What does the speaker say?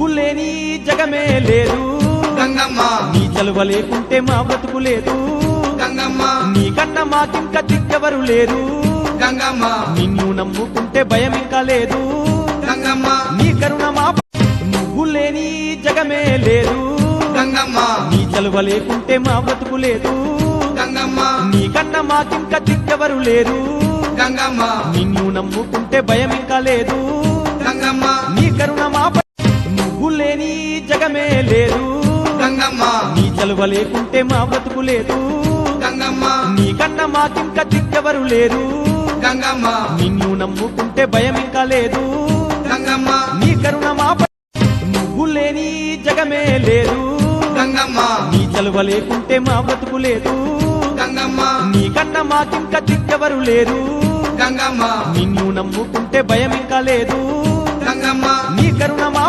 నువ్వు లేని జగమే లేదు గంగమ్మ నీ చలువ లేకుంటే మా బ్రతుకు లేదు గంగమ్మ నీ కన్నా మాకింక దిక్కెవరు లేరు గంగమ్మ నిన్ను నమ్ముకుంటే భయం ఇంకా లేదు గంగమ్మ నీ కరుణ మా నువ్వు లేని జగమే లేదు గంగమ్మ నీ చలువ లేకుంటే మా బ్రతుకు లేదు గంగమ్మ నీ కన్నా మాకింక దిక్కెవరు లేరు గంగమ్మ నిన్ను నమ్ముకుంటే భయం ఇంకా లేదు గంగమ్మ నీ కరుణ మా నువ్వు లేని జగమే లేదు గంగమ్మ నీ చలువ లేకుంటే మా బ్రతుకు లేదు గంగమ్మ నీ కన్నా మాకింక దిక్కెవరు లేరు గంగమ్మ నిన్ను నమ్ముకుంటే భయం ఇంకా లేదు గంగమ్మ నీ కరుణ మా నువ్వు లేని జగమే లేదు గంగమ్మ నీ చలువ లేకుంటే మా బ్రతుకు లేదు గంగమ్మ నీ కన్నా మాకింక దిక్కెవరు లేరు గంగమ్మ నిన్ను నమ్ముకుంటే భయం ఇంకా లేదు గంగమ్మ నీ కరుణ మా